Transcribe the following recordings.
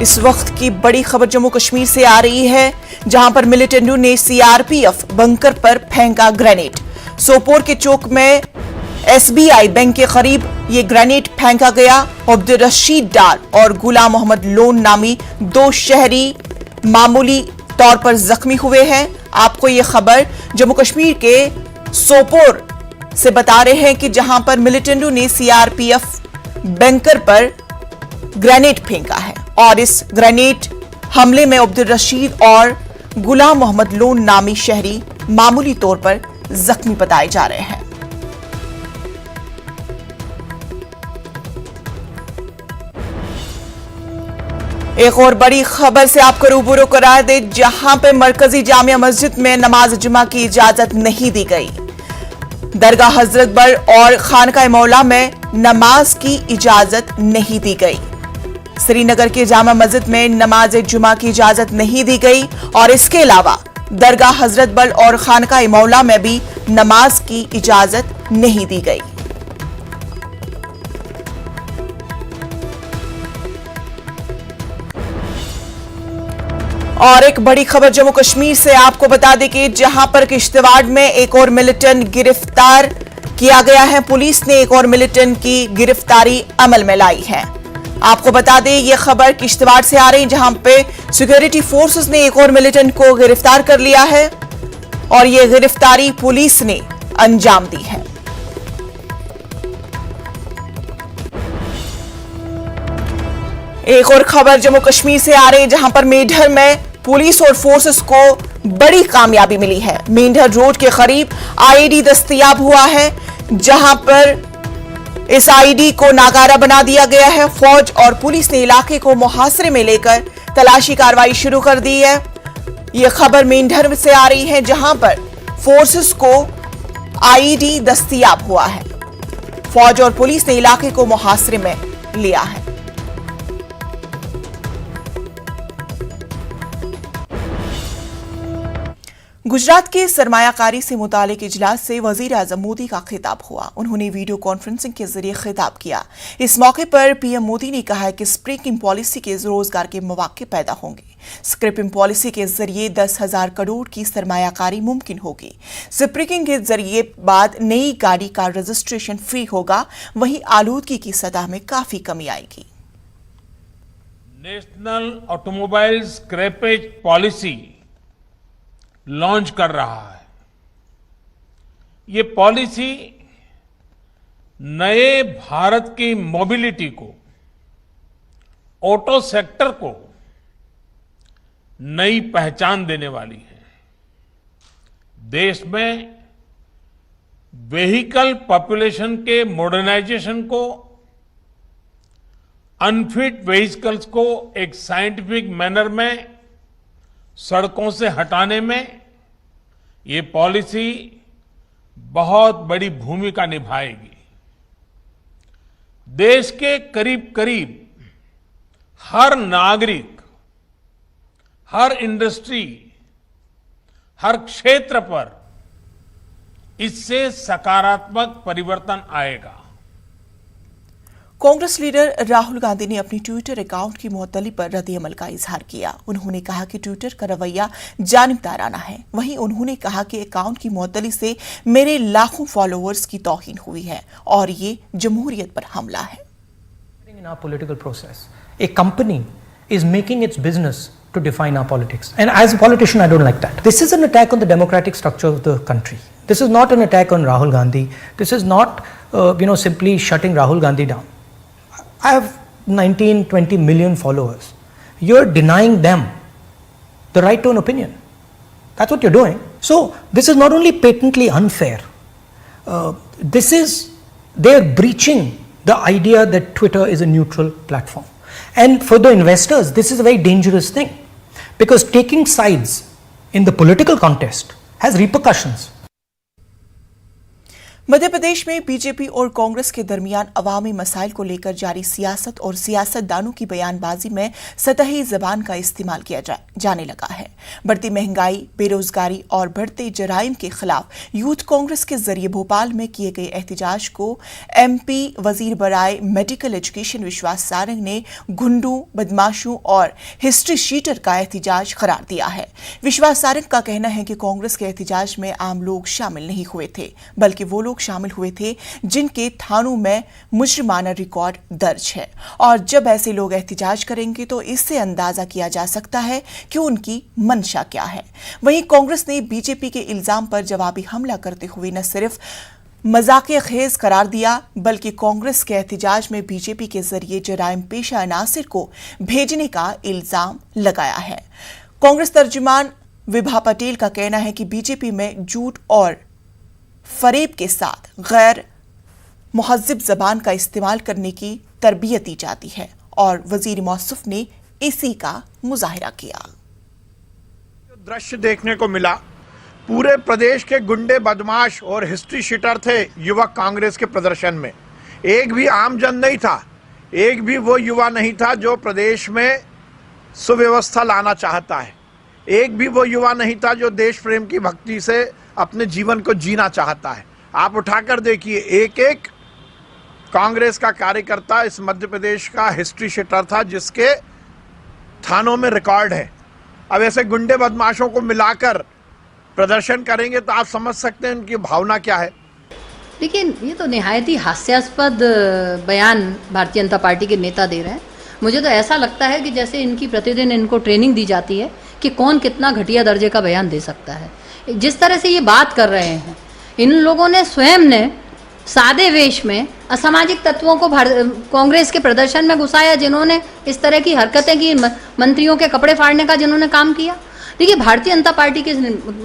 इस वक्त की बड़ी खबर जम्मू कश्मीर से आ रही है, जहां पर मिलिटेंटों ने सीआरपीएफ बंकर पर फेंका ग्रेनेड। सोपोर के चौक में एसबीआई बैंक के करीब ये ग्रेनेड फेंका गया। अब्दुल रशीद डार और गुलाम मोहम्मद लोन नामी दो शहरी मामूली तौर पर जख्मी हुए हैं। आपको ये खबर जम्मू कश्मीर के सोपोर से बता रहे हैं कि जहां पर मिलिटेंटों ने सीआरपीएफ बैंकर पर ग्रेनेड फेंका है और इस ग्रेनेड हमले में अब्दुल रशीद और गुलाम मोहम्मद लोन नामी शहरी मामूली तौर पर जख्मी बताए जा रहे हैं। एक और बड़ी खबर से आपको रूबरू करा दे, जहां पे मरकजी जामिया मस्जिद में नमाज जुमा की इजाजत नहीं दी गई। दरगाह हजरत बल और खानकाह मौला में नमाज की इजाजत नहीं दी गई। श्रीनगर के जामा मस्जिद में नमाज जुमा की इजाजत नहीं दी गई और इसके अलावा दरगाह हजरत बल और खानकाह मौला में भी नमाज की इजाजत नहीं दी गई। और एक बड़ी खबर जम्मू कश्मीर से आपको बता दें कि जहां पर किश्तवाड़ में एक और मिलिटेंट गिरफ्तार किया गया है। पुलिस ने एक और मिलिटेंट की गिरफ्तारी अमल में लाई है। आपको बता दें ये खबर किश्तवाड़ से आ रही है, जहां पे सिक्योरिटी फोर्सेस ने एक और मिलिटेंट को गिरफ्तार कर लिया है और ये गिरफ्तारी पुलिस ने अंजाम दी है। एक और खबर जम्मू कश्मीर से आ रही है, जहां पर मेंढर में पुलिस और फोर्सेस को बड़ी कामयाबी मिली है। मेंढर रोड के करीब आईईडी दस्तयाब हुआ है, जहां पर इस आईडी को नाकारा बना दिया गया है। फौज और पुलिस ने इलाके को मुहासरे में लेकर तलाशी कार्रवाई शुरू कर दी है। यह खबर मेंढर से आ रही है, जहां पर फोर्सेस को आईडी दस्तयाब हुआ है। फौज और पुलिस ने इलाके को मुहासरे में लिया है। गुजरात के सरमायाकारी से मुतालिक इजलास से वजीर आजम मोदी का खिताब हुआ। उन्होंने वीडियो कॉन्फ्रेंसिंग के जरिए खिताब किया। इस मौके पर पीएम मोदी ने कहा कि स्प्रिंकिंग पॉलिसी के रोजगार के मौके पैदा होंगे। स्क्रिपिंग पॉलिसी के जरिए 10,000 करोड़ की सरमायाकारी मुमकिन होगी। स्प्रिंकिंग के जरिए बाद नई गाड़ी का रजिस्ट्रेशन फ्री होगा, वहीं आलूदगी की सतह में काफी कमी आएगी। National automobile scrappage policy launch कर रहा है। ये पॉलिसी नए भारत की मोबिलिटी को, ऑटो सेक्टर को नई पहचान देने वाली है। देश में व्हीकल पॉपुलेशन के मॉडर्नाइजेशन को, अनफिट व्हीकल्स को एक साइंटिफिक मैनर में सड़कों से हटाने में ये पॉलिसी बहुत बड़ी भूमिका निभाएगी। देश के करीब करीब हर नागरिक, हर इंडस्ट्री, हर क्षेत्र पर इससे सकारात्मक परिवर्तन आएगा। कांग्रेस लीडर राहुल गांधी ने अपनी ट्विटर अकाउंट की मुअत्तली पर रद्द-ए-अमल का इजहार किया। उन्होंने कहा कि ट्विटर का रवैया जानिबदाराना है। वहीं उन्होंने कहा कि अकाउंट की मुअत्तली से मेरे लाखों फॉलोअर्स की तौहीन हुई है और ये जमहूरियत पर हमला है। In our political process, a company is making its business to define our politics, and as a politician, I don't like that. This is an attack on the democratic structure of the country. This is not an attack on Rahul Gandhi. This is not, simply shutting Rahul Gandhi down. I have 19-20 million followers. You're denying them the right to an opinion. That's what you're doing. So this is not only patently unfair, they're breaching the idea that Twitter is a neutral platform. And for the investors, this is a very dangerous thing, because taking sides in the political contest has repercussions. Madhya Pradesh में BJP और कांग्रेस के दरमियान अवामी मसाइल को लेकर जारी सियासत और सियासतदानों की बयानबाजी में सतही जबान का इस्तेमाल किया जाने लगा है। बढ़ती महंगाई, बेरोजगारी और बढ़ते जराइम के खिलाफ यूथ कांग्रेस के जरिए भोपाल में किए गए एहतजाज को एमपी वजीर बराए मेडिकल एजुकेशन विश्वास सारंग ने गुंडों, बदमाशों और हिस्ट्री शीटर का एहतजाज करार दिया है। विश्वास सारंग का कहना है कि कांग्रेस के एहतजाज में आम लोग शामिल नहीं हुए थे, बल्कि वो लोग शामिल हुए थे जिनके थानों में मुजरिमाना रिकॉर्ड दर्ज है। और जब ऐसे लोग एहतजाज करेंगे तो इससे अंदाजा किया जा सकता है कि उनकी मंशा क्या है। वहीं कांग्रेस ने बीजेपी के इल्जाम पर जवाबी हमला करते हुए न सिर्फ मजाकिया खेज करार दिया, बल्कि कांग्रेस के एहतजाज में बीजेपी के जरिए जराइम पेशा अनासिर को भेजने का इल्जाम लगाया है। कांग्रेस तर्जुमान विभा पटेल का कहना है कि बीजेपी में झूठ और फरेब के साथ गैर मुहज्जिब जबान का इस्तेमाल करने की तरबियत दी जाती है और वजीर मौसूफ ने इसी का मुजाहिरा किया। दृश्य देखने को मिला, पूरे प्रदेश के गुंडे, बदमाश और हिस्ट्री शीटर थे युवक कांग्रेस के प्रदर्शन में। एक भी आम जन नहीं था, एक भी वो युवा नहीं था जो प्रदेश में सुव्यवस्था लाना चाहता है, एक भी वो युवा नहीं था जो देश प्रेम की भक्ति से अपने जीवन को जीना चाहता है। आप उठाकर देखिए, एक एक कांग्रेस का कार्यकर्ता इस मध्य प्रदेश का हिस्ट्री शीटर था जिसके थानों में रिकॉर्ड है। अब ऐसे गुंडे बदमाशों को मिलाकर प्रदर्शन करेंगे तो आप समझ सकते हैं उनकी भावना क्या है। लेकिन ये तो निहायत ही हास्यास्पद बयान भारतीय जनता पार्टी के नेता दे रहे हैं। मुझे तो ऐसा लगता है कि जैसे इनकी प्रतिदिन इनको ट्रेनिंग दी जाती है कि कौन कितना घटिया दर्जे का बयान दे सकता है। जिस तरह से ये बात कर रहे हैं, इन लोगों ने स्वयं ने सादे वेश में असामाजिक तत्वों को कांग्रेस के प्रदर्शन में घुसाया, जिन्होंने इस तरह की हरकतें की, मंत्रियों के कपड़े फाड़ने का जिन्होंने काम किया। देखिए, भारतीय जनता पार्टी के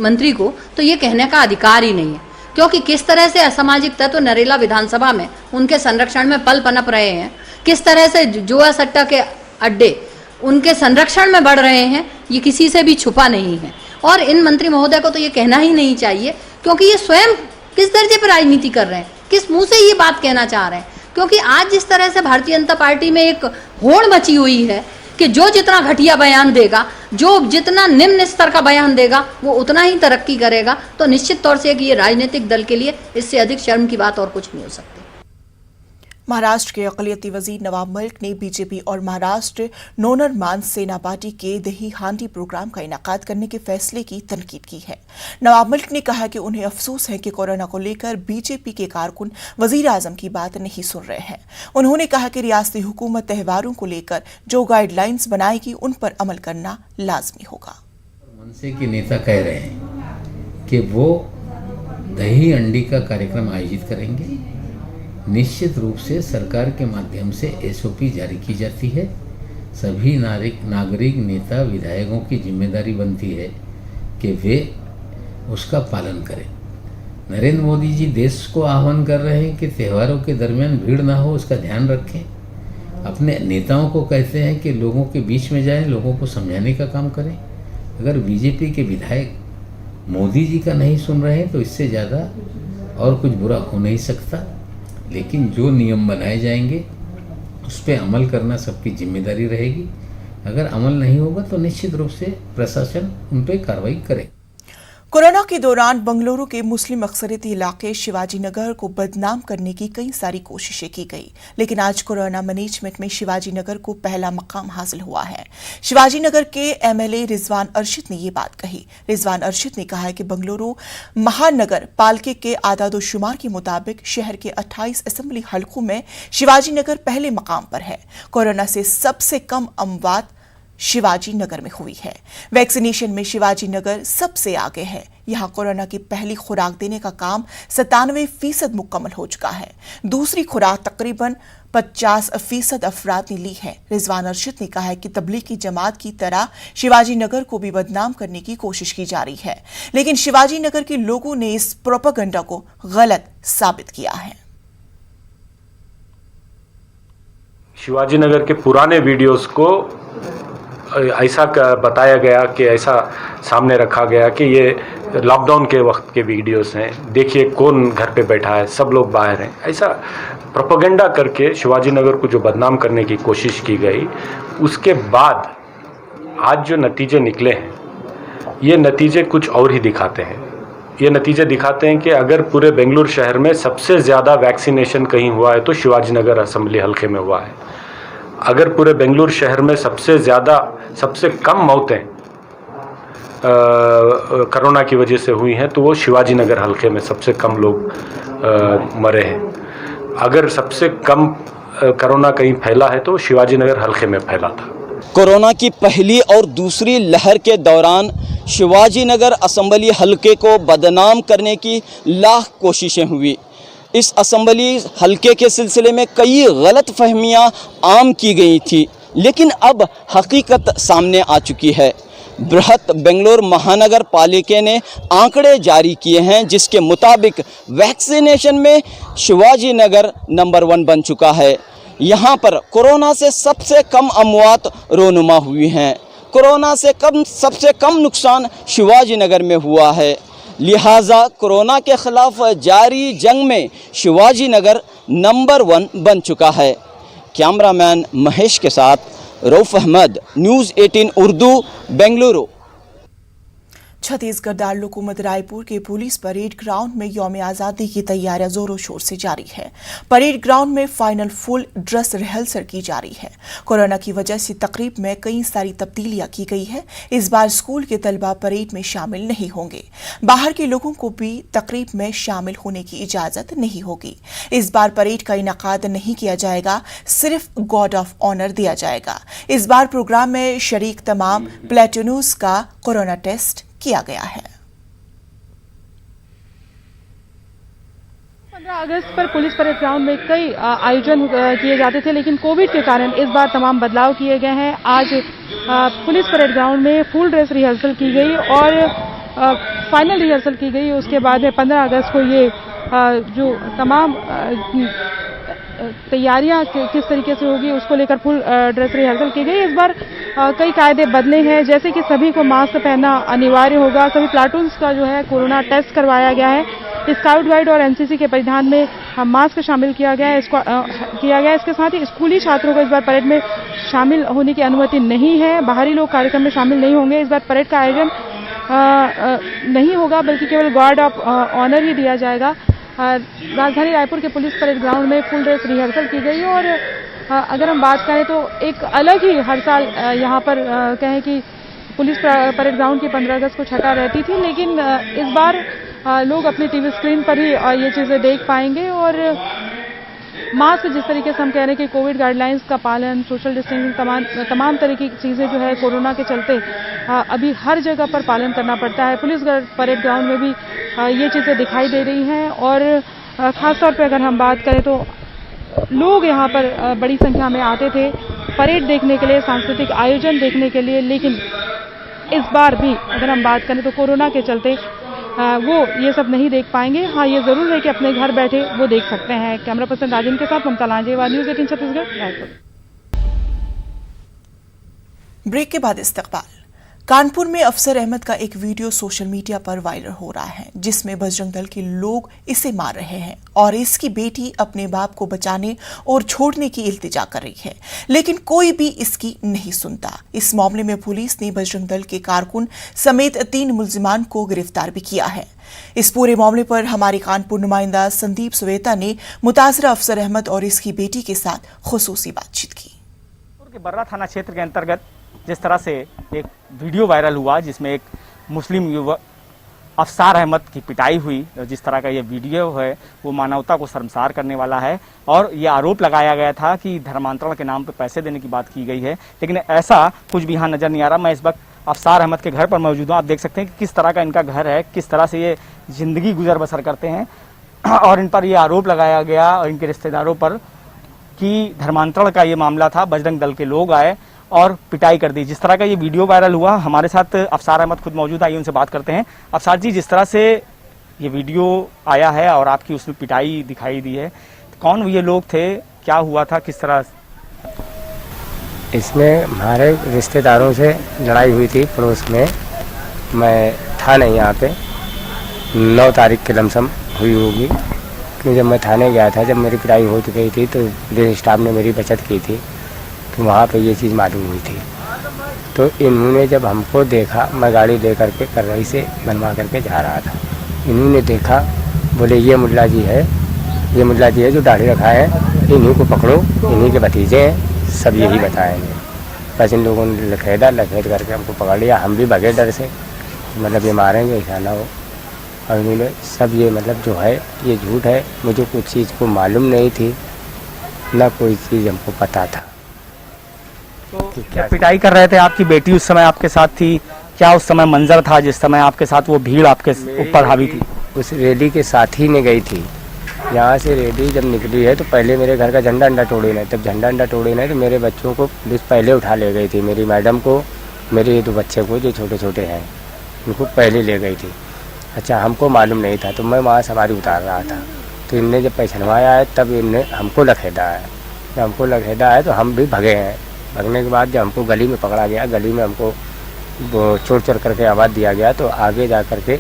मंत्री को तो ये कहने का अधिकार ही नहीं है, क्योंकि किस तरह से असामाजिक तत्व नरेला विधानसभा में उनके संरक्षण में पल पनप रहे हैं, किस तरह से जुआ सट्टा के अड्डे उनके संरक्षण में बढ़ रहे हैं, ये किसी से भी छुपा नहीं है। और इन मंत्री महोदय को तो ये कहना ही नहीं चाहिए, क्योंकि ये स्वयं किस दर्जे पर राजनीति कर रहे हैं, किस मुंह से ये बात कहना चाह रहे हैं। क्योंकि आज जिस तरह से भारतीय जनता पार्टी में एक होड़ मची हुई है कि जो जितना घटिया बयान देगा, जो जितना निम्न स्तर का बयान देगा, वो उतना ही तरक्की करेगा, तो निश्चित तौर से कि ये राजनीतिक दल के लिए इससे अधिक शर्म की बात और कुछ नहीं हो सकती। महाराष्ट्र के अक़लियती वजीर नवाब मलिक ने बीजेपी और महाराष्ट्र नवनिर्माण सेना पार्टी के दही हांडी प्रोग्राम का इनेकाद करने के फैसले की तनकीद की है। नवाब मलिक ने कहा कि उन्हें अफसोस है कि कोरोना को लेकर बीजेपी के कारकुन वजीर आजम की बात नहीं सुन रहे हैं। उन्होंने कहा कि रियासती हुकूमत त्योहारों को लेकर जो गाइडलाइंस बनाएगी उन पर अमल करना लाजमी होगा। मनसे के नेता कह रहे हैं कि वो दही अंडी का कार्यक्रम आयोजित करेंगे। निश्चित रूप से सरकार के माध्यम से एसओपी जारी की जाती है। सभी नागरिक नेता विधायकों की जिम्मेदारी बनती है कि वे उसका पालन करें। नरेंद्र मोदी जी देश को आह्वान कर रहे हैं कि त्योहारों के दरमियान भीड़ ना हो, उसका ध्यान रखें। अपने नेताओं को कहते हैं कि लोगों के बीच में जाएं, लोगों को समझाने का काम करें। अगर बीजेपी के विधायक मोदी जी का नहीं सुन रहे हैं तो इससे ज़्यादा और कुछ बुरा हो नहीं सकता। लेकिन जो नियम बनाए जाएंगे उस पर अमल करना सबकी जिम्मेदारी रहेगी। अगर अमल नहीं होगा तो निश्चित रूप से प्रशासन उन पर कार्रवाई करे। कोरोना के दौरान बंगलुरु के मुस्लिम अक्सरियती इलाके शिवाजी नगर को बदनाम करने की कई सारी कोशिशें की गई, लेकिन आज कोरोना मैनेजमेंट में शिवाजी नगर को पहला मकाम हासिल हुआ है। शिवाजी नगर के एमएलए रिजवान अरशद ने ये बात कही। रिजवान अरशद ने कहा है कि बंगलुरु महानगर पालिका के आदादोशुमार के मुताबिक शहर के 28 असेंबली हलकों में शिवाजी नगर पहले मकाम पर है। कोरोना से सबसे कम अमवात शिवाजी नगर में हुई है। वैक्सीनेशन में शिवाजी नगर सबसे आगे है। यहां कोरोना की पहली खुराक देने का काम 97% मुकम्मल हो चुका है। दूसरी खुराक तकरीबन 50% अफराद ने ली है। रिजवान अरशद ने कहा है कि तबलीगी जमात की तरह शिवाजी नगर को भी बदनाम करने की कोशिश की जा रही है, लेकिन शिवाजी नगर के लोगों ने इस प्रोपेगेंडा को गलत साबित किया है। शिवाजी नगर के पुराने वीडियोस को ऐसा बताया गया कि ऐसा सामने रखा गया कि ये लॉकडाउन के वक्त के वीडियोस हैं, देखिए कौन घर पे बैठा है, सब लोग बाहर हैं, ऐसा प्रोपेगेंडा करके शिवाजी नगर को जो बदनाम करने की कोशिश की गई, उसके बाद आज जो नतीजे निकले हैं, ये नतीजे कुछ और ही दिखाते हैं। ये नतीजे दिखाते हैं कि अगर पूरे बेंगलुरु शहर में सबसे ज़्यादा वैक्सीनेशन कहीं हुआ है तो शिवाजी नगर असेंबली हल्के में हुआ है। अगर पूरे बेंगलुरु शहर में सबसे कम मौतें कोरोना की वजह से हुई हैं तो वो शिवाजी नगर हल्के में सबसे कम लोग मरे हैं। अगर सबसे कम कोरोना कहीं फैला है तो शिवाजी नगर हल्के में फैला था। कोरोना की पहली और दूसरी लहर के दौरान शिवाजी नगर असेंबली हलके को बदनाम करने की लाख कोशिशें हुई। इस असेंबली हलके के सिलसिले में कई गलत फहमियाँ आम की गई थी, लेकिन अब हकीकत सामने आ चुकी है। बृहत बेंगलुरु महानगर पालिका ने आंकड़े जारी किए हैं, जिसके मुताबिक वैक्सीनेशन में शिवाजी नगर नंबर 1 बन चुका है। यहाँ पर कोरोना से सबसे कम अमवात रोनुमा हुई हैं। कोरोना से सबसे कम नुकसान शिवाजी नगर में हुआ है। लिहाजा कोरोना के ख़िलाफ़ जारी जंग में शिवाजी नगर नंबर 1 बन चुका है। कैमरामैन महेश के साथ रऊफ अहमद, न्यूज़ 18 उर्दू, बेंगलुरु। छत्तीसगढ़ दारुल रायपुर के पुलिस परेड ग्राउंड में यौम आज़ादी की तैयारियां जोरों शोर से जारी है। परेड ग्राउंड में फाइनल फुल ड्रेस रिहर्सल की जा रही है। कोरोना की वजह से तकरीब में कई सारी तब्दीलियां की गई है। इस बार स्कूल के तलबा परेड में शामिल नहीं होंगे। बाहर के लोगों को भी तकरीब में शामिल होने की इजाजत नहीं होगी। इस बार परेड का इनेकाद नहीं किया जाएगा, सिर्फ गार्ड ऑफ ऑनर दिया जाएगा। इस बार प्रोग्राम में शरीक तमाम प्लेटून्स का कोरोना टेस्ट किया गया है। 15 अगस्त पर पुलिस परेड ग्राउंड में कई आयोजन किए जाते थे, लेकिन कोविड के कारण इस बार तमाम बदलाव किए गए हैं। आज पुलिस परेड ग्राउंड में फुल ड्रेस रिहर्सल की गई और फाइनल रिहर्सल की गई। उसके बाद में 15 अगस्त को ये जो तमाम तैयारियां किस तरीके से होगी उसको लेकर फुल ड्रेस रिहर्सल की गई। इस बार कई कायदे बदले हैं, जैसे कि सभी को मास्क पहनना अनिवार्य होगा। सभी प्लाटून्स का जो है कोरोना टेस्ट करवाया गया है। स्काउट गाइड और एनसीसी के परिधान में मास्क शामिल किया गया है। इसके साथ ही स्कूली छात्रों को इस बार परेड में शामिल होने की अनुमति नहीं है। बाहरी लोग कार्यक्रम में शामिल नहीं होंगे। इस बार परेड का आयोजन नहीं होगा, बल्कि केवल गार्ड ऑफ ऑनर ही दिया जाएगा। राजधानी रायपुर के पुलिस परेड ग्राउंड में फुल ड्रेस रिहर्सल की गई और अगर हम बात करें तो एक अलग ही हर साल यहाँ पर कहें कि पुलिस परेड ग्राउंड की 15 अगस्त को छटा रहती थी, लेकिन इस बार लोग अपने टीवी स्क्रीन पर ही ये चीज़ें देख पाएंगे। और मास्क, जिस तरीके से हम कह रहे हैं कि कोविड गाइडलाइंस का पालन, सोशल डिस्टेंसिंग, तमाम तरह की चीज़ें जो है कोरोना के चलते अभी हर जगह पर पालन करना पड़ता है। पुलिस परेड ग्राउंड में भी ये चीज़ें दिखाई दे रही हैं और ख़ासतौर पर अगर हम बात करें तो लोग यहाँ पर बड़ी संख्या में आते थे परेड देखने के लिए, सांस्कृतिक आयोजन देखने के लिए। लेकिन इस बार भी अगर हम बात करें तो कोरोना के चलते वो ये सब नहीं देख पाएंगे। हाँ, ये ज़रूर है कि अपने घर बैठे वो देख सकते हैं। कैमरा पर्सन राजन के साथ ममता लांजेवाल, न्यूज़ 18 छत्तीसगढ़, रायपुर। ब्रेक के बाद इस्तकबाल। कानपुर में अफसर अहमद का एक वीडियो सोशल मीडिया पर वायरल हो रहा है, जिसमें बजरंग दल के लोग इसे मार रहे हैं और इसकी बेटी अपने बाप को बचाने और छोड़ने की इल्तिजा कर रही है, लेकिन कोई भी इसकी नहीं सुनता। इस मामले में पुलिस ने बजरंग दल के कारकुन समेत 3 मुल्जिमान को गिरफ्तार भी किया है। इस पूरे मामले पर हमारे कानपुर नुमाइंदा संदीप सुवेता ने मुतासरा अफसर अहमद और इसकी बेटी के साथ खुसूसी बातचीत की। बर्रा थाना क्षेत्र के अंतर्गत जिस तरह से एक वीडियो वायरल हुआ जिसमें एक मुस्लिम युवक अफसार अहमद की पिटाई हुई, जिस तरह का ये वीडियो है वो मानवता को शर्मसार करने वाला है और ये आरोप लगाया गया था कि धर्मांतरण के नाम पर पैसे देने की बात की गई है, लेकिन ऐसा कुछ भी यहाँ नज़र नहीं आ रहा। मैं इस वक्त अफसार अहमद के घर पर मौजूद हूँ। आप देख सकते हैं कि किस तरह का इनका घर है, किस तरह से ये ज़िंदगी गुजर बसर करते हैं और इन पर ये आरोप लगाया गया और इनके रिश्तेदारों पर कि धर्मांतरण का ये मामला था। बजरंग दल के लोग आए और पिटाई कर दी। जिस तरह का ये वीडियो वायरल हुआ, हमारे साथ अफसार अहमद खुद मौजूद है, उनसे बात करते हैं। अफसार जी, जिस तरह से ये वीडियो आया है और आपकी उसमें पिटाई दिखाई दी है, कौन ये लोग थे, क्या हुआ था, किस तरह? इसमें हमारे रिश्तेदारों से लड़ाई हुई थी पड़ोस में। मैं था नहीं यहाँ पे, 9 तारीख के लमसम हुई होगी, कि जब मैं थाने गया था, जब मेरी पिटाई हो चुकी थी तो पुलिस स्टाफ ने मेरी बचत की थी, तो वहाँ पे ये चीज़ मालूम हुई थी। तो इन्होंने जब हमको देखा, मैं गाड़ी ले करके कर्रई से बनवा करके जा रहा था, इन्होंने देखा, बोले ये मुल्ला जी है, ये मुल्ला जी है जो दाढ़ी रखा है, इन्हीं को पकड़ो, इन्हीं के भतीजे हैं, सब यही बताएंगे। बस इन लोगों ने लखेद करके हमको पकड़ लिया। हम भी भगे डर से, मतलब ये मारेंगे ऐसा ना हो। और इन्होंने सब ये मतलब जो है ये झूठ है, मुझे कुछ चीज़ को मालूम नहीं थी, ना कोई चीज़ हमको पता था। तो क्या पिटाई कर रहे थे? आपकी बेटी उस समय आपके साथ थी? क्या उस समय मंजर था जिस समय आपके साथ वो भीड़ आपके ऊपर हावी थी? उस रैली के साथ ही ने गई थी। यहाँ से रैली जब निकली है तो पहले मेरे घर का झंडा अंडा तोड़े नहीं, तब झंडा अंडा तोड़े नहीं तो मेरे बच्चों को पुलिस पहले उठा ले गई थी। मेरी मैडम को, मेरे ये 2 बच्चे को जो छोटे छोटे हैं उनको पहले ले गई थी। अच्छा, हमको मालूम नहीं था, तो मैं वहाँ सवारी उतार रहा था, तो इनने जब पहचानवाया है तब इनने हमको लखेदा है। जब हमको लखेदा है तो हम भी भगे हैं। भगने के बाद जब हमको गली में पकड़ा गया, गली में हमको चोर चोर करके आवाज़ दिया गया, तो आगे जा करके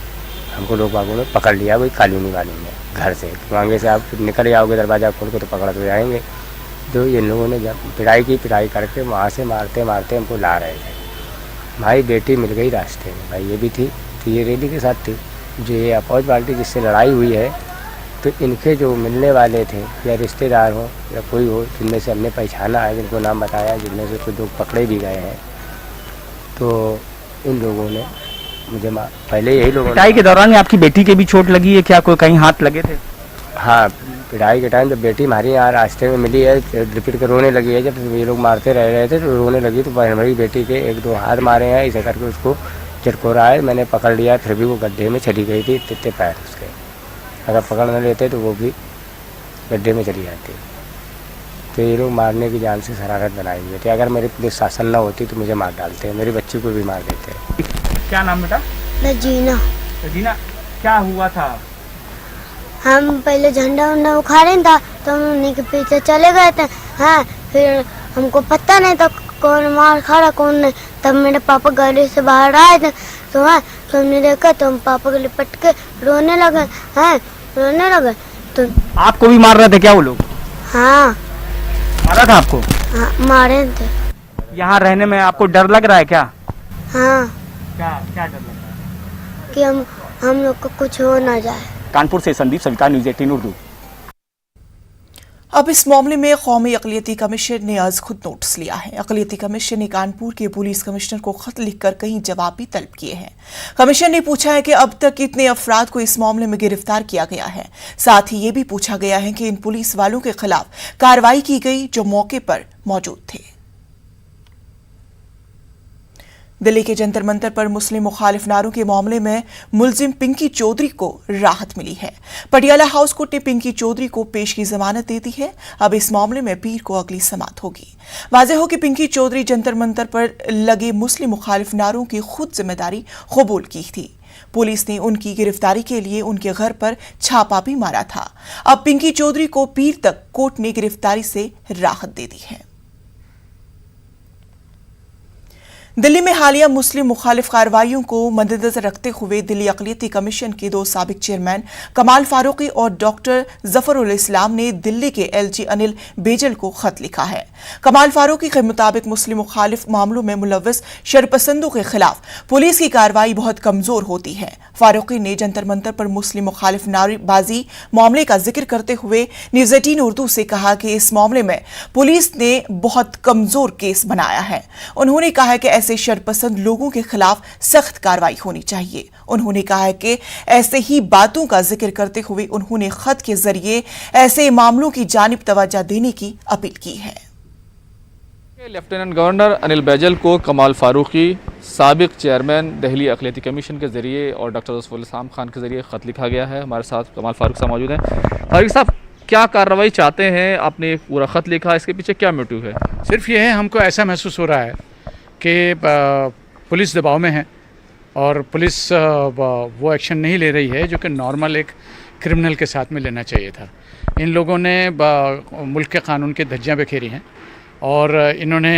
हमको लोग बागों ने पकड़ लिया, वही कॉलोनी वालों ने घर से। आगे से आप निकल जाओगे दरवाज़ा खोल के तो पकड़ तो जाएंगे। तो इन लोगों ने जब पिटाई करके वहाँ से मारते मारते हमको ला रहे थे। भाई बेटी मिल गई रास्ते में, भाई ये भी थी, तो ये रैली के साथ थी। जो ये अफौज पार्टी जिससे लड़ाई हुई है, तो इनके जो मिलने वाले थे या रिश्तेदार हो या कोई हो, जिनमें से हमने पहचाना है, जिनको नाम बताया, जिनमें से कुछ लोग पकड़े भी गए हैं, तो इन लोगों ने मुझे पहले यही लोगों पिटाई के दौरान आपकी बेटी के भी चोट लगी है क्या? कोई कहीं हाथ लगे थे? हाँ, पिटाई के टाइम जब बेटी हमारी यहाँ रास्ते में मिली है, रिपीट कर रोने लगी है। जब ये लोग मारते रहे थे तो रोने लगी, तो हमारी बेटी के 1-2 हाथ मारे हैं, ऐसे करके उसको चटकोरा है। मैंने पकड़ लिया, फिर भी वो गड्ढे में चली गई थी, इतने पैर उसके। अगर पकड़ न लेते तो वो भी गड्ढे में चली जाती। तो ये लोग मारने की जान से शरारत बनाई हुई थी। अगर मेरी पुलिस शासन न होती तो मुझे मार डालते, मेरी बच्ची को भी मार देते। क्या नाम बेटा? रजीना। रजीना, क्या हुआ था? हम पहले झंडा उंडा उखाड़े था, तो हम उन्हीं के पीछे चले गए थे। हाँ, फिर हमको पता नहीं था कौन मार खा कौन नहीं। तब मेरे पापा गली से बाहर आए थे, तो हाँ, तो हमने देखा, तो हम पापा को लिपट के रोने लगे। हाँ, रोने लगे। तो आपको भी मार रहे थे क्या वो लोग? हाँ, मारा था आपको? हाँ, मारे थे। यहाँ रहने में आपको डर लग रहा है क्या? हाँ। क्या डर लग रहा है? कि हम लोग को कुछ हो ना जाए। कानपुर से संदीप सविता, न्यूज़ 18 उर्दू। अब इस मामले में कौमी अक़लियती कमीशन ने आज खुद नोटिस लिया है। अक़लियती कमीशन ने कानपुर के पुलिस कमिश्नर को खत लिखकर कई जवाब भी तलब किए हैं। कमीशन ने पूछा है कि अब तक कितने अफराद को इस मामले में गिरफ्तार किया गया है। साथ ही ये भी पूछा गया है कि इन पुलिस वालों के खिलाफ कार्रवाई की गई जो मौके पर मौजूद थे। दिल्ली के जंतर मंतर पर मुस्लिम मुखालिफ नारों के मामले में मुलजिम पिंकी चौधरी को राहत मिली है। पटियाला हाउस कोर्ट ने पिंकी चौधरी को पेश की जमानत दे दी है। अब इस मामले में पीर को अगली समाअत होगी। वाज़ेह हो कि पिंकी चौधरी जंतर मंतर पर लगे मुस्लिम मुखालिफ नारों की खुद जिम्मेदारी कबूल की थी। पुलिस ने उनकी गिरफ्तारी के लिए उनके घर पर छापा भी मारा था। अब पिंकी चौधरी को पीर तक कोर्ट ने गिरफ्तारी से राहत दे दी है। दिल्ली में हालिया मुस्लिम मुखालिफ कार्रवाइयों को मद्देनजर रखते हुए दिल्ली अक़लियती कमीशन के 2 साबिक चेयरमैन कमाल फारूकी और डॉक्टर जफरुल इस्लाम ने दिल्ली के LG अनिल बेजल को खत लिखा है। कमाल फारूकी के मुताबिक मुस्लिम मुखालिफ मामलों में मुलव्वस शरपसंदों के खिलाफ पुलिस की कार्रवाई बहुत कमजोर होती है। फारूकी ने जंतर मंतर पर मुस्लिम मुखालिफ नारेबाजी मामले का जिक्र करते हुए न्यूज़ 18 उर्दू से कहा कि इस मामले में पुलिस ने बहुत कमजोर केस बनाया है। उन्होंने कहा कि ऐसे शरपसंद लोगों के खिलाफ सख्त कार्रवाई होनी चाहिए। उन्होंने कहा है कि ऐसे ही बातों का जिक्र करते हुए उन्होंने खत के जरिए ऐसे मामलों की जानिब तवज्जो देने की अपील की है। लेफ्टिनेंट गवर्नर अनिल बैजल को कमाल फारूकी, साबिक चेयरमैन दिल्ली अक़लियती कमीशन के ज़रिए और डॉक्टर जफरुल इस्लाम खान के ज़रिए ख़त लिखा गया है। हमारे साथ कमाल फारूक साहब मौजूद हैं। फारूक साहब, क्या कार्रवाई चाहते हैं? आपने पूरा ख़त लिखा, इसके पीछे क्या मोटिव है? सिर्फ ये है, हमको ऐसा महसूस हो रहा है कि पुलिस दबाव में है और पुलिस वो एक्शन नहीं ले रही है जो कि नॉर्मल एक क्रिमिनल के साथ में लेना चाहिए था। इन लोगों ने मुल्क के कानून की धज्जियाँ बिखेरी हैं और इन्होंने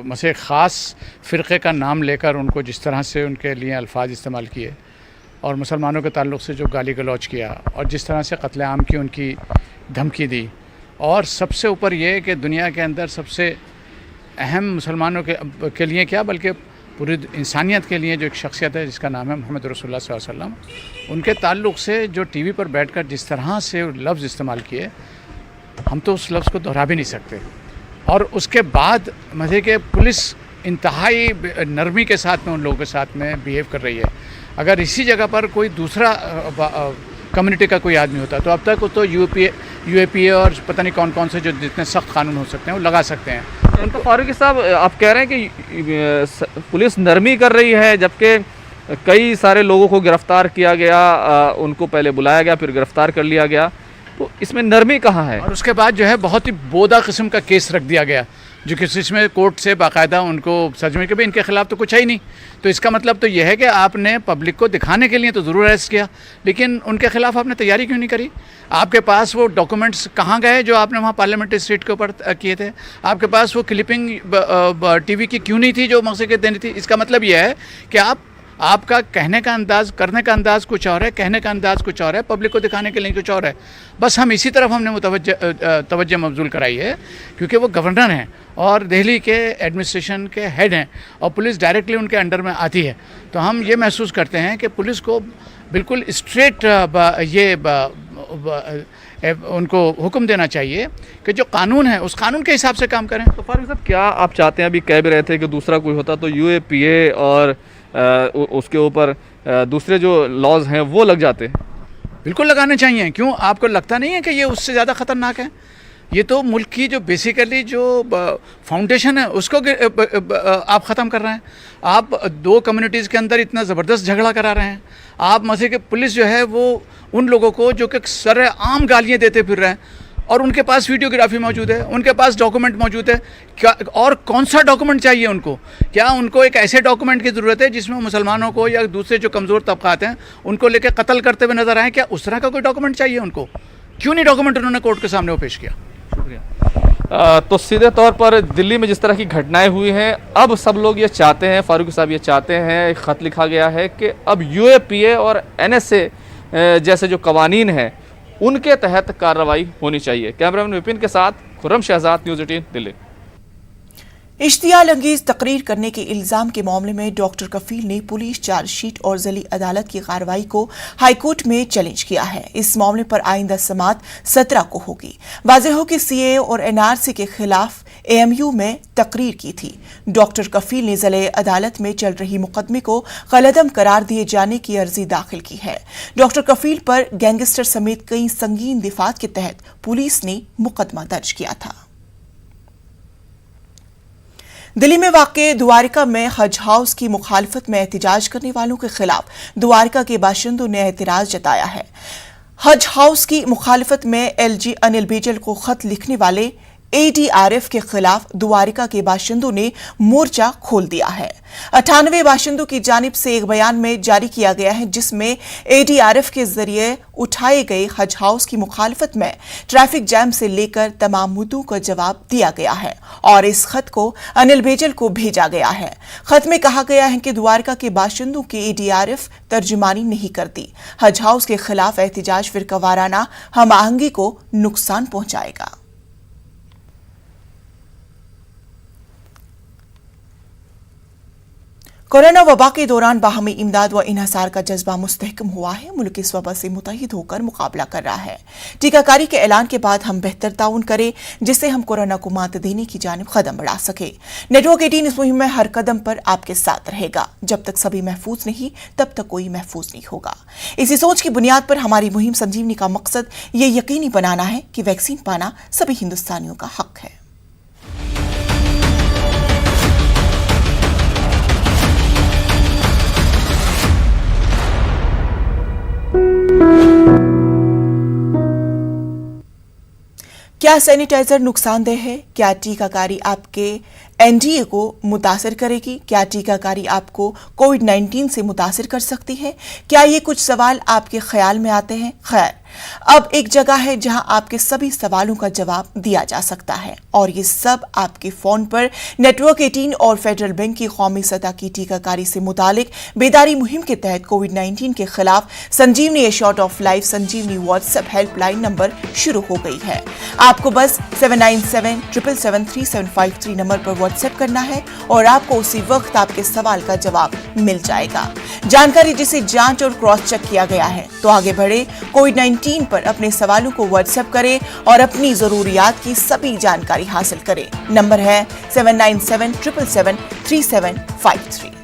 मसे ख़ास फ़िरक़े का नाम लेकर उनको जिस तरह से उनके लिए अल्फाज इस्तेमाल किए और मुसलमानों के ताल्लुक़ से जो गाली गलौज किया और जिस तरह से कत्लेआम की उनकी धमकी दी, और सबसे ऊपर ये कि दुनिया के अंदर सबसे अहम मुसलमानों के लिए क्या बल्कि पूरी इंसानियत के लिए जो एक शख्सियत है जिसका नाम है मोहम्मद रसूलुल्लाह सल्लल्लाहु अलैहि वसल्लम, उनके ताल्लुक़ से जो टीवी पर बैठकर जिस तरह से लफ्ज़ इस्तेमाल किए, हम तो उस लफ्ज़ को दोहरा भी नहीं सकते। और उसके बाद मज़े के पुलिस इंतहाई नरमी के साथ में उन लोगों के साथ में बिहेव कर रही है। अगर इसी जगह पर कोई दूसरा कम्युनिटी का कोई आदमी होता तो अब तक तो यूएपीए और पता नहीं कौन कौन से जो जितने सख्त कानून हो सकते हैं वो लगा सकते हैं। तो फारूकी साहब, आप कह रहे हैं कि पुलिस नरमी कर रही है, जबकि कई सारे लोगों को गिरफ्तार किया गया, उनको पहले बुलाया गया फिर गिरफ्तार कर लिया गया, तो इसमें नरमी कहाँ है? और उसके बाद जो है बहुत ही बोदा किस्म का केस रख दिया गया, जो कि इसमें कोर्ट से बाकायदा उनको सच में कि भाई इनके खिलाफ तो कुछ है ही नहीं। तो इसका मतलब तो यह है कि आपने पब्लिक को दिखाने के लिए तो ज़रूर अरेस्ट किया, लेकिन उनके खिलाफ आपने तैयारी क्यों नहीं करी? आपके पास वो डॉक्यूमेंट्स कहाँ गए जो आपने वहाँ पार्लियामेंट्री स्ट्रीट के ऊपर किए थे? आपके पास वो क्लिपिंग टीवी की क्यों नहीं थी जो मकसद के देनी थी? इसका मतलब यह है कि आपका कहने का अंदाज़, करने का अंदाज़ कुछ और है, कहने का अंदाज़ कुछ और है, पब्लिक को दिखाने के लिए कुछ और है। बस हम इसी तरफ हमने तवज्जो मबजूल कराई है, क्योंकि वो गवर्नर हैं और दिल्ली के एडमिनिस्ट्रेशन के हेड हैं और पुलिस डायरेक्टली उनके अंडर में आती है। तो हम ये महसूस करते हैं कि पुलिस को बिल्कुल स्ट्रेट उनको हुक्म देना चाहिए कि जो कानून है उस कानून के हिसाब से काम करें। तो फारूक साहब, क्या आप चाहते हैं, अभी कह भी रहे थे कि दूसरा कोई होता तो यूएपीए और उसके ऊपर दूसरे जो लॉज हैं वो लग जाते? बिल्कुल लगाने चाहिए। क्यों, आपको लगता नहीं है कि ये उससे ज़्यादा ख़तरनाक है? ये तो मुल्क की जो बेसिकली जो फाउंडेशन है उसको आप ख़त्म कर रहे हैं। आप दो कम्युनिटीज़ के अंदर इतना ज़बरदस्त झगड़ा करा रहे हैं। आप मज़े के पुलिस जो है वो उन लोगों को जो कि सरेआम गालियाँ देते फिर रहे हैं और उनके पास वीडियोग्राफी मौजूद है, उनके पास डॉक्यूमेंट मौजूद है। क्या और कौन सा डॉक्यूमेंट चाहिए उनको? क्या उनको एक ऐसे डॉक्यूमेंट की ज़रूरत है जिसमें मुसलमानों को या दूसरे जो कमज़ोर तबक़ात हैं उनको लेकर कत्ल करते हुए नज़र आए? क्या उस तरह का कोई डॉक्यूमेंट चाहिए उनको? क्यों नहीं डॉक्यूमेंट उन्होंने कोर्ट के सामने वो पेश किया? शुक्रिया। तो सीधे तौर पर दिल्ली में जिस तरह की घटनाएं हुई हैं, अब सब लोग ये चाहते हैं, फारूकी साहब ये चाहते हैं, एक ख़त लिखा गया है कि अब यूएपीए और एनएसए जैसे जो कवानीन हैं उनके तहत कार्रवाई होनी चाहिए। कैमरामैन विपिन के साथ खुर्रम शहजाद, न्यूज़ 18 दिल्ली। इश्तियाल अंगेज तकरीर करने के इल्जाम के मामले में डॉक्टर कफील ने पुलिस चार्जशीट और ज़िली अदालत की कार्रवाई को हाईकोर्ट में चैलेंज किया है। इस मामले पर आइंदा समाअत 17 को होगी। वाज़ेह हो कि सीएए और एनआरसी के खिलाफ एएमयू में तकरीर की थी। डॉक्टर कफील ने ज़िली अदालत में चल रही मुकदमे को गलतम करार दिए जाने की अर्जी दाखिल की है। डॉक्टर कफील पर गैंगस्टर समेत कई संगीन दिफात के तहत पुलिस ने मुकदमा दर्ज किया था। दिल्ली में वाक़े द्वारिका में हज हाउस की मुखालफत में एहतजाज करने वालों के खिलाफ द्वारिका के बाशिंदों ने एतराज जताया है। हज हाउस की मुखालफत में एलजी अनिल बेजल को खत लिखने वाले एडीआरएफ के खिलाफ द्वारिका के बाशिंदों ने मोर्चा खोल दिया है। 98 बाशिंदों की जानिब से एक बयान में जारी किया गया है, जिसमें एडीआरएफ के जरिए उठाए गए हज हाउस की मुखालफत में ट्रैफिक जैम से लेकर तमाम मुद्दों का जवाब दिया गया है और इस खत को अनिल बेजल को भेजा गया है। खत में कहा गया है कि द्वारका के बाशिंदों की एडीआरएफ तर्जुमानी नहीं करती। हज हाउस के खिलाफ एहतजाज फिरकावाराना हम आहंगी को नुकसान पहुंचाएगा। कोरोना वबा के दौरान बाहमी इमदाद व इन्हसार का जज्बा मुस्तहकम हुआ है। मुल्क इस वबा से मुतहिद होकर मुकाबला कर रहा है। टीकाकारी के ऐलान के बाद हम बेहतर ताउन करें, जिससे हम कोरोना को मात देने की जानिब कदम बढ़ा सके। नेटवर्क 18 इस मुहिम में हर कदम पर आपके साथ रहेगा। जब तक सभी महफूज नहीं, तब तक कोई महफूज नहीं होगा। इसी सोच की बुनियाद पर हमारी मुहिम संजीवनी का मकसद ये यकीनी बनाना है कि वैक्सीन पाना सभी हिंदुस्तानियों का हक है। क्या सैनिटाइजर नुकसानदेह है? क्या टीकाकारी आपके एनडीए को मुतासर करेगी? क्या टीकाकारी आपको कोविड-19 से मुतासर कर सकती है? क्या ये कुछ सवाल आपके ख्याल में आते हैं? खैर, अब एक जगह है जहां आपके सभी सवालों का जवाब दिया जा सकता है और ये सब आपके फोन पर नेटवर्क 18 और फेडरल बैंक की कौमी सतह की टीकाकारी से मुतालिक बेदारी मुहिम के तहत कोविड-19 के खिलाफ Sanjeevani a shot of life Sanjeevani WhatsApp helpline number शुरू हो गई है। आपको बस 7977773753 नंबर पर व्हाट्सएप करना है और आपको उसी वक्त आपके सवाल का जवाब मिल जाएगा। जानकारी जिसे जांच और क्रॉस चेक किया गया है, तो आगे बढ़े, कोविड-19 पर अपने सवालों को व्हाट्सएप करें और अपनी जरूरियात की सभी जानकारी हासिल करें। नंबर है 7977773753।